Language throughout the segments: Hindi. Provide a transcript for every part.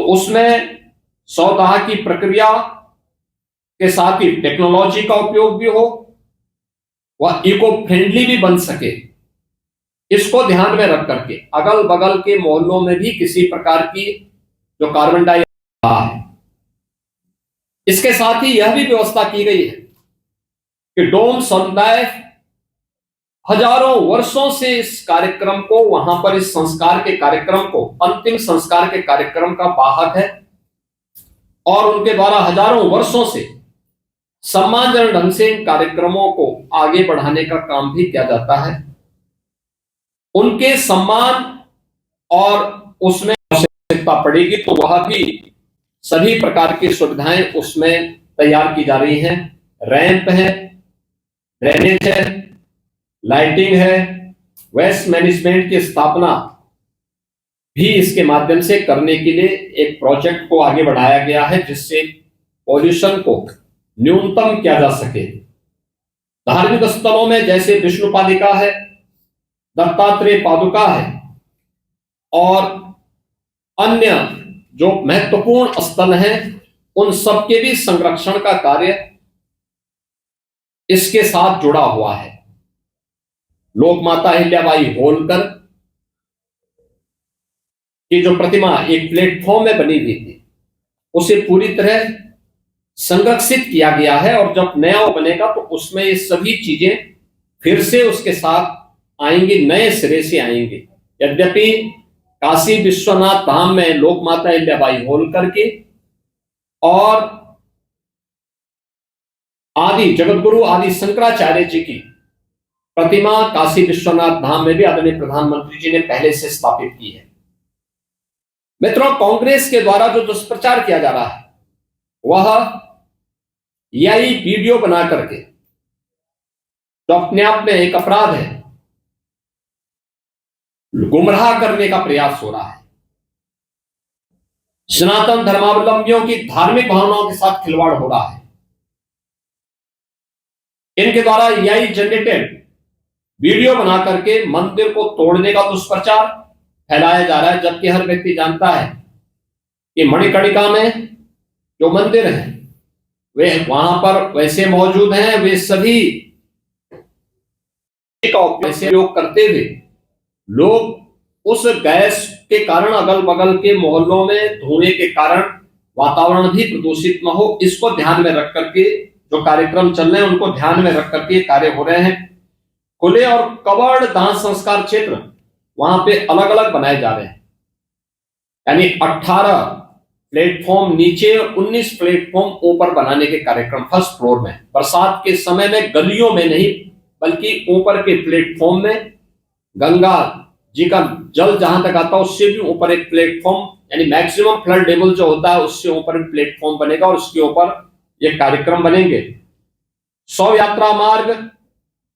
उसमें सौदा की प्रक्रिया के साथ ही टेक्नोलॉजी का उपयोग भी हो, वह इको फ्रेंडली भी बन सके, इसको ध्यान में रख करके अगल बगल के मोहल्लों में भी किसी प्रकार की जो कार्बन डाइऑक्साइड है, इसके साथ ही यह भी व्यवस्था की गई है कि डोम समुदाय हजारों वर्षों से इस कार्यक्रम को, वहां पर इस संस्कार के कार्यक्रम को, अंतिम संस्कार के कार्यक्रम का वाहक है और उनके द्वारा हजारों वर्षों से सम्मानजनक ढंग से इन कार्यक्रमों को आगे बढ़ाने का काम भी किया जाता है। उनके सम्मान और उसमें आवश्यकता पड़ेगी तो वह भी सभी प्रकार की सुविधाएं उसमें तैयार की जा रही हैं। रैंप है, ड्रेनेज है, लाइटिंग है, वेस्ट मैनेजमेंट की स्थापना भी इसके माध्यम से करने के लिए एक प्रोजेक्ट को आगे बढ़ाया गया है जिससे पॉल्यूशन को न्यूनतम किया जा सके। धार्मिक स्थलों में जैसे विष्णु पादिका है, दत्तात्रेय पादुका है और अन्य जो महत्वपूर्ण स्थल हैं, उन सबके भी संरक्षण का कार्य इसके साथ जुड़ा हुआ है। लोक माता अहिल्याबाई होलकर की जो प्रतिमा एक प्लेटफॉर्म में बनी हुई थी, उसे पूरी तरह संरक्षित किया गया है और जब नया वो बनेगा तो उसमें ये सभी चीजें फिर से उसके साथ आएंगी, नए सिरे से आएंगे। यद्यपि काशी विश्वनाथ धाम में लोक माता अहिल्याबाई होलकर की और आदि जगतगुरु आदि शंकराचार्य जी की प्रतिमा काशी विश्वनाथ धाम में भी आदरणीय प्रधानमंत्री जी ने पहले से स्थापित की है। मित्रों, कांग्रेस के द्वारा जो दुष्प्रचार किया जा रहा है वह यही वीडियो बना करके, जो अपने आप में एक अपराध है, गुमराह करने का प्रयास हो रहा है। सनातन धर्मावलंबियों की धार्मिक भावनाओं के साथ खिलवाड़ हो रहा है। इनके द्वारा यही जनरेटेड वीडियो बना करके मंदिर को तोड़ने का दुष्प्रचार फैलाया जा रहा है, जबकि हर व्यक्ति जानता है कि मणिकर्णिका में जो मंदिर है वे वहां पर वैसे मौजूद हैं, वे सभी का उपयोग करते हुए लोग उस गैस के कारण अगल बगल के मोहल्लों में धुएं के कारण वातावरण भी प्रदूषित न हो, इसको ध्यान में रख करके जो कार्यक्रम चल रहे हैं उनको ध्यान में रख करके कार्य हो रहे हैं। खुले और कवर्ड दाह संस्कार क्षेत्र वहां पे अलग अलग बनाए जा रहे हैं, यानी 18 प्लेटफॉर्म नीचे और 19 प्लेटफॉर्म ऊपर बनाने के कार्यक्रम फर्स्ट फ्लोर में। बरसात के समय में गलियों में नहीं बल्कि ऊपर के प्लेटफॉर्म में गंगा जी का जल जहां तक आता है उससे भी ऊपर एक प्लेटफॉर्म, यानी मैक्सिमम फ्लड लेवल जो होता है उससे ऊपर भी प्लेटफॉर्म बनेगा और उसके ऊपर ये कार्यक्रम बनेंगे। शव यात्रा मार्ग,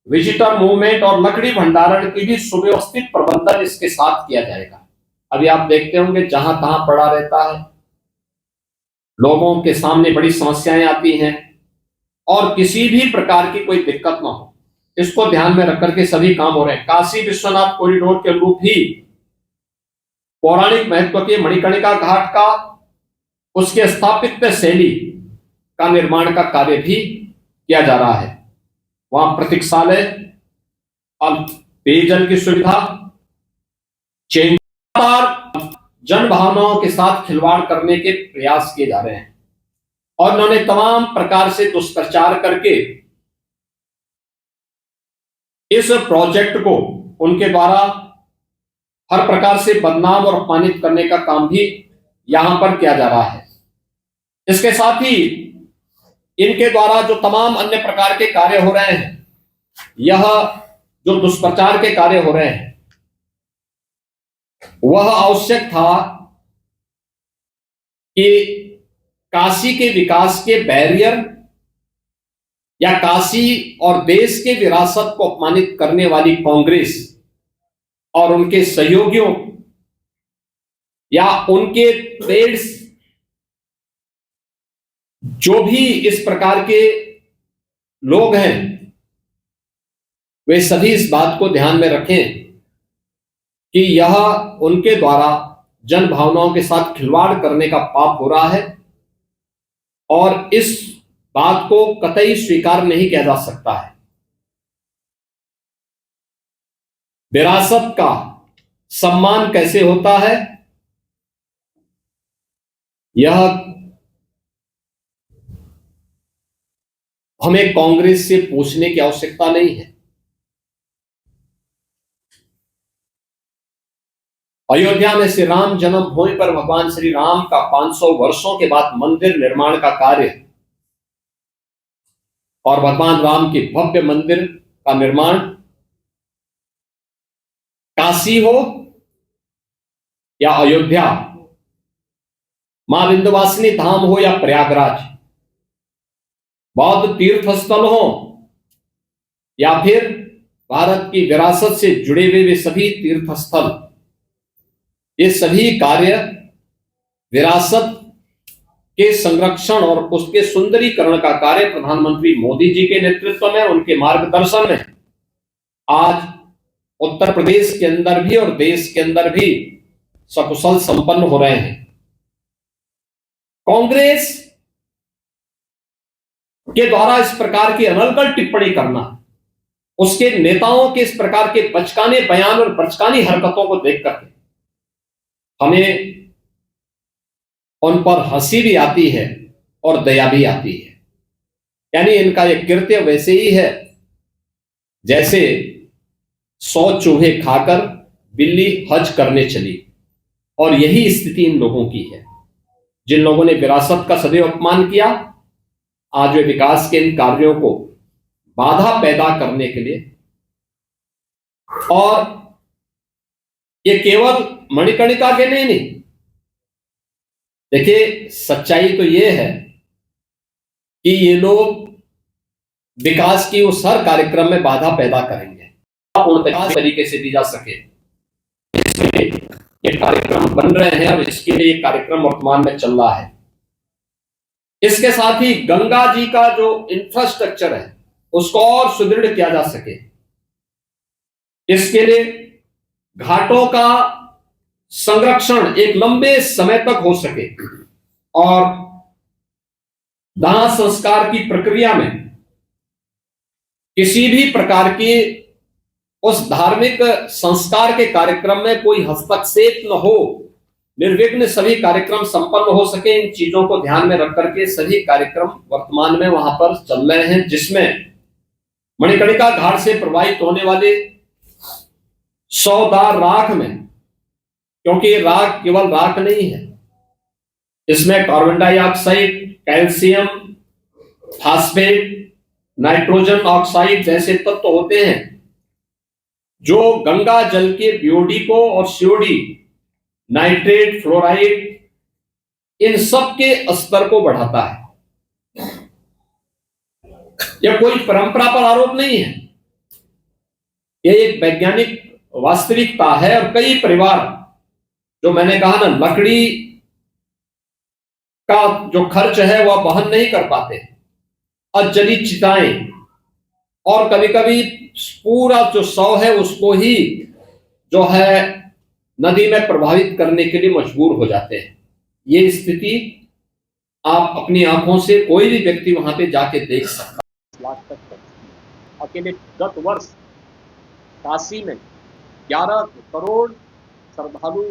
विजिटर मूवमेंट और लकड़ी भंडारण की भी सुव्यवस्थित प्रबंधन इसके साथ किया जाएगा। अभी आप देखते होंगे जहां तहां पड़ा रहता है, लोगों के सामने बड़ी समस्याएं आती हैं और किसी भी प्रकार की कोई दिक्कत ना हो, इसको ध्यान में रख करके सभी काम हो रहे हैं। काशी विश्वनाथ कॉरिडोर के अनुरूप ही पौराणिक महत्व के मणिकर्णिका घाट का, उसके स्थापित शैली का निर्माण का कार्य भी किया जा रहा है। वहां प्रतीक्षालय और पेयजल की सुविधा, जन भावनाओं के साथ खिलवाड़ करने के प्रयास किए जा रहे हैं और उन्होंने तमाम प्रकार से दुष्प्रचार करके इस प्रोजेक्ट को उनके द्वारा हर प्रकार से बदनाम और अपमानित करने का काम भी यहां पर किया जा रहा है। इसके साथ ही इनके द्वारा जो तमाम अन्य प्रकार के कार्य हो रहे हैं, यह जो दुष्प्रचार के कार्य हो रहे हैं, वह आवश्यक था कि काशी के विकास के बैरियर या काशी और देश के विरासत को अपमानित करने वाली कांग्रेस और उनके सहयोगियों या उनके पेड्स जो भी इस प्रकार के लोग हैं, वे सभी इस बात को ध्यान में रखें कि यह उनके द्वारा जन भावनाओं के साथ खिलवाड़ करने का पाप हो रहा है और इस बात को कतई स्वीकार नहीं किया जा सकता है। विरासत का सम्मान कैसे होता है, यह हमें कांग्रेस से पूछने की आवश्यकता नहीं है। अयोध्या में श्री राम जन्मभूमि पर भगवान श्री राम का 500 वर्षों के बाद मंदिर निर्माण का कार्य और भगवान राम के भव्य मंदिर का निर्माण, काशी हो या अयोध्या, मां विंध्यवासिनी धाम हो या प्रयागराज, बौद्ध तीर्थ स्थल हो या फिर भारत की विरासत से जुड़े हुए वे सभी तीर्थ स्थल, ये सभी कार्य विरासत के संरक्षण और उसके सुंदरीकरण का कार्य प्रधानमंत्री मोदी जी के नेतृत्व में, उनके मार्गदर्शन में आज उत्तर प्रदेश के अंदर भी और देश के अंदर भी सकुशल संपन्न हो रहे हैं। कांग्रेस के द्वारा इस प्रकार की अनर्गल टिप्पणी करना, उसके नेताओं के इस प्रकार के बचकाने बयान और बचकानी हरकतों को देख करके हमें उन पर हंसी भी आती है और दया भी आती है। यानी इनका यह कृत्य वैसे ही है जैसे 100 चूहे खाकर बिल्ली हज करने चली, और यही स्थिति इन लोगों की है। जिन लोगों ने विरासत का सदैव अपमान किया, आज वे विकास के इन कार्यों को बाधा पैदा करने के लिए, और ये केवल मणिकर्णिका के नहीं, देखिए सच्चाई तो ये है कि ये लोग विकास की उस हर कार्यक्रम में बाधा पैदा करेंगे पूर्ण तरीके से दी जा सके, इसलिए ये कार्यक्रम बन रहे हैं और इसके लिए ये कार्यक्रम वर्तमान में चल रहा है। इसके साथ ही गंगा जी का जो इंफ्रास्ट्रक्चर है उसको और सुदृढ़ किया जा सके, इसके लिए घाटों का संरक्षण एक लंबे समय तक हो सके, और दाह संस्कार की प्रक्रिया में किसी भी प्रकार की उस धार्मिक संस्कार के कार्यक्रम में कोई हस्तक्षेप न हो, निर्विघ्न सभी कार्यक्रम संपन्न हो सके। इन चीजों को ध्यान में रख करके सभी कार्यक्रम वर्तमान में वहां पर चल रहे हैं, जिसमें मणिकर्णिका घाट से प्रवाहित होने वाले 100 दार राख में, क्योंकि राख केवल राख नहीं है, इसमें carbon dioxide, calcium, phosphate, nitrogen oxide जैसे तत्व होते हैं जो गंगा जल के बीओडी को और सीओडी, नाइट्रेट, फ्लोराइड, इन सब के स्तर को बढ़ाता है। यह कोई परंपरा पर आरोप नहीं है, यह एक वैज्ञानिक वास्तविकता है। और कई परिवार, जो मैंने कहा ना, लकड़ी का जो खर्च है वह वहन नहीं कर पाते, और जली चिताएं, और कभी कभी पूरा जो शव है उसको ही जो है नदी में प्रभावित करने के लिए मजबूर हो जाते हैं। ये स्थिति आप अपनी आंखों से कोई भी व्यक्ति वहां पे जाके देख सकता है। लाख तक अकेले गत वर्ष काशी में 11 करोड़ श्रद्धालु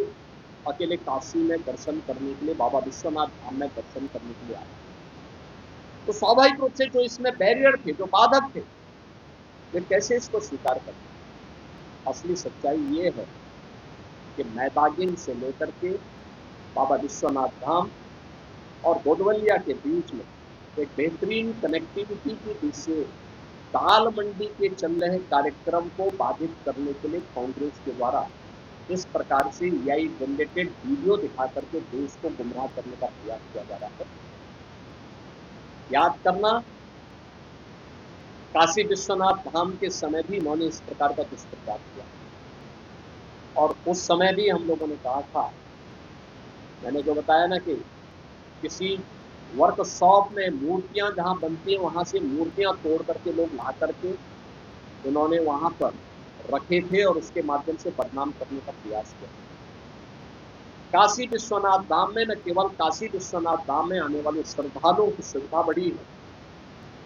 अकेले काशी में दर्शन करने के लिए, बाबा विश्वनाथ धाम में दर्शन करने के लिए आए। तो स्वाभाविक रूप से जो इसमें बैरियर थे, जो बाधक थे, वे कैसे इसको स्वीकार करते। असली सच्चाई ये है कि मैदागिन से लेकर के बाबा विश्वनाथ धाम और बोधवलिया के बीच में एक बेहतरीन कनेक्टिविटी की दृष्टि दाल मंडी के चल रहे कार्यक्रम को बाधित करने के लिए कांग्रेस के द्वारा इस प्रकार से एआई जनरेटेड वीडियो दिखा करके देश को गुमराह करने का प्रयास किया जा रहा है। याद करना, काशी विश्वनाथ धाम के समय भी इन्होंने इस प्रकार का दुष्प्रचार किया, और उस समय भी हम लोगों ने कहा था, मैंने जो बताया ना कि किसी वर्कशॉप में मूर्तियां जहां बनती हैं वहां से मूर्तियां तोड़ करके लोग ला करके उन्होंने वहां पर रखे थे और उसके माध्यम से बदनाम करने का प्रयास किया। काशी विश्वनाथ धाम में न केवल काशी विश्वनाथ धाम में आने वाले श्रद्धालुओं की सुविधा बढ़ी है,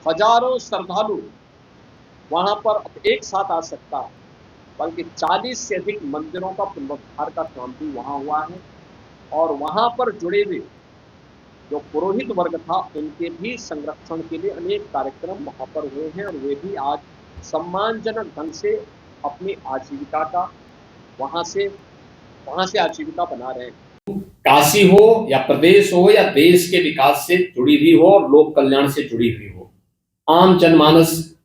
हजारों श्रद्धालु वहां पर अब एक साथ आ सकता है, बल्कि 40 से अधिक मंदिरों का पुनरुद्धार का काम भी वहां हुआ है। और वहां पर जुड़े हुए जो पुरोहित वर्ग था उनके भी संरक्षण के लिए अनेक कार्यक्रम वहां पर हुए हैं, और वे भी आज सम्मानजनक ढंग से अपनी आजीविका का वहां से आजीविका बना रहे हैं। काशी हो या प्रदेश हो या देश के विकास से जुड़ी हुई हो और लोक कल्याण से जुड़ी हुई हो, आम जनमानस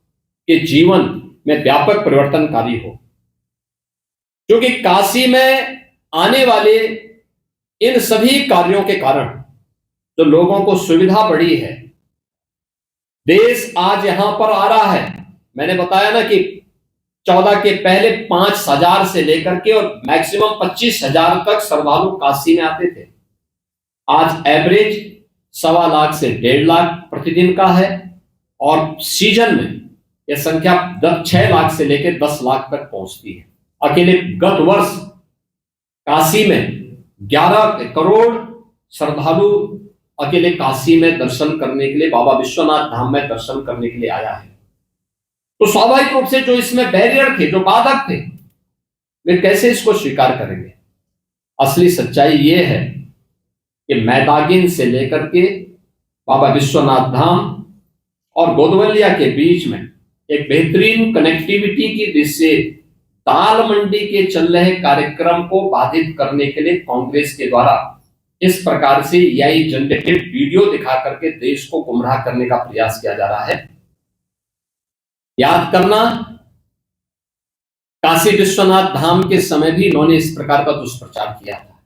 के जीवन में व्यापक परिवर्तनकारी हो, क्योंकि काशी में आने वाले इन सभी कार्यों के कारण जो लोगों को सुविधा बढ़ी है, देश आज यहां पर आ रहा है। मैंने बताया ना कि 14 के पहले 5,000 से लेकर के और मैक्सिमम 25,000 तक श्रद्धालु काशी में आते थे। आज एवरेज 1.25 लाख से 1.5 लाख प्रतिदिन का है, और सीजन में यह संख्या 6 लाख से लेकर 10 लाख तक पहुंचती है। अकेले गत वर्ष काशी में 11 करोड़ श्रद्धालु अकेले काशी में दर्शन करने के लिए, बाबा विश्वनाथ धाम में दर्शन करने के लिए आया है। तो स्वाभाविक रूप से जो इसमें बैरियर थे, जो बाधक थे, वे कैसे इसको स्वीकार करेंगे? असली सच्चाई यह है कि मैदागिन से लेकर के बाबा विश्वनाथ धाम और गोदवलिया के बीच में एक बेहतरीन कनेक्टिविटी की दृष्टि से दाल मंडी के चल रहे कार्यक्रम को बाधित करने के लिए कांग्रेस के द्वारा इस प्रकार से एआई जनरेटेड वीडियो दिखा करके देश को गुमराह करने का प्रयास किया जा रहा है। याद करना, काशी विश्वनाथ धाम के समय भी इन्होंने इस प्रकार का दुष्प्रचार किया था,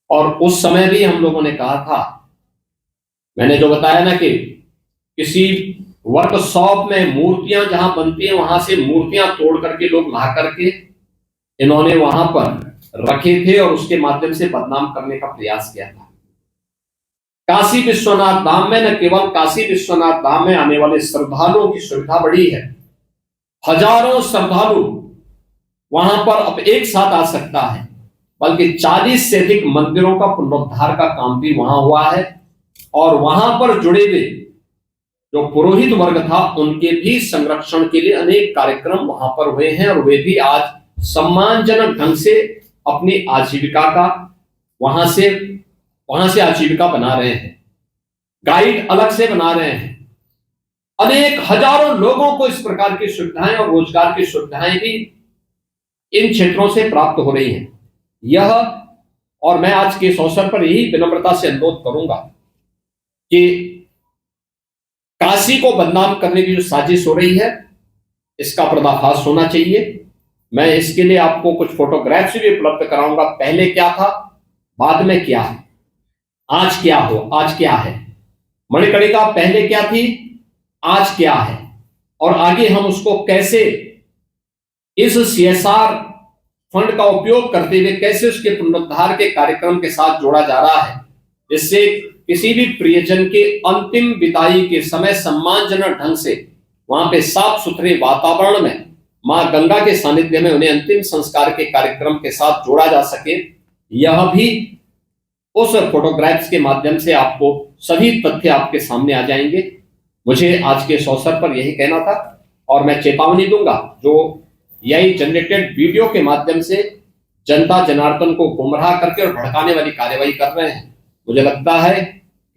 और उस समय भी हम लोगों ने कहा था, मैंने जो बताया ना कि किसी वर्कशॉप में मूर्तियां जहां बनती हैं वहां से मूर्तियां तोड़ करके लोग ला करके इन्होंने वहां पर रखे थे और उसके माध्यम से बदनाम करने का प्रयास किया था। काशी विश्वनाथ धाम में न केवल काशी विश्वनाथ धाम में आने वाले श्रद्धालुओं की सुविधा बढ़ी है, हजारों श्रद्धालु वहां पर अब एक साथ आ सकता है, बल्कि 40 से अधिक मंदिरों का पुनरुद्धार का काम भी वहां हुआ है। और वहां पर जुड़े हुए जो पुरोहित वर्ग था उनके भी संरक्षण के लिए अनेक कार्यक्रम वहां पर हुए हैं, और वे भी आज सम्मानजनक ढंग से अपनी आजीविका का वहां से आजीविका बना रहे हैं। गाइड अलग से बना रहे हैं। अनेक हजारों लोगों को इस प्रकार की सुविधाएं और रोजगार की सुविधाएं भी इन क्षेत्रों से प्राप्त हो रही हैं। यह, और मैं आज के इस अवसर पर यही विनम्रता से अनुरोध करूंगा कि काशी को बदनाम करने की जो साजिश हो रही है, इसका पर्दाफाश होना चाहिए। मैं इसके लिए आपको कुछ फोटोग्राफ्स भी उपलब्ध कराऊंगा। पहले क्या था, बाद में क्या है, आज क्या है। मणिकर्णिका पहले क्या थी, आज क्या है, और आगे हम उसको कैसे इस सीएसआर फंड का उपयोग करते हुए कैसे उसके पुनरुद्धार के कार्यक्रम के साथ जोड़ा जा रहा है, जिससे किसी भी प्रियजन के अंतिम विदाई के समय सम्मानजनक ढंग से वहां पे साफ सुथरे वातावरण में मां गंगा के सानिध्य में उन्हें अंतिम संस्कार के कार्यक्रम के साथ जोड़ा जा सके। यह भी उस फोटोग्राफ्स के माध्यम से आपको सभी तथ्य आपके सामने आ जाएंगे। मुझे आज के इस अवसर पर यही कहना था, और मैं चेतावनी दूंगा जो यही जनरेटेड वीडियो के माध्यम से जनता जनार्दन को गुमराह करके और भड़काने वाली कार्यवाही कर रहे हैं। मुझे लगता है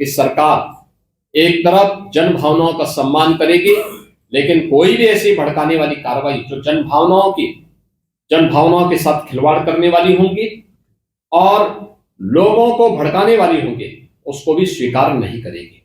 कि सरकार एक तरफ जन भावनाओं का सम्मान करेगी, लेकिन कोई भी ऐसी भड़काने वाली कार्रवाई जो जन भावनाओं के साथ खिलवाड़ करने वाली होंगी और लोगों को भड़काने वाली होंगी, उसको भी स्वीकार नहीं करेगी।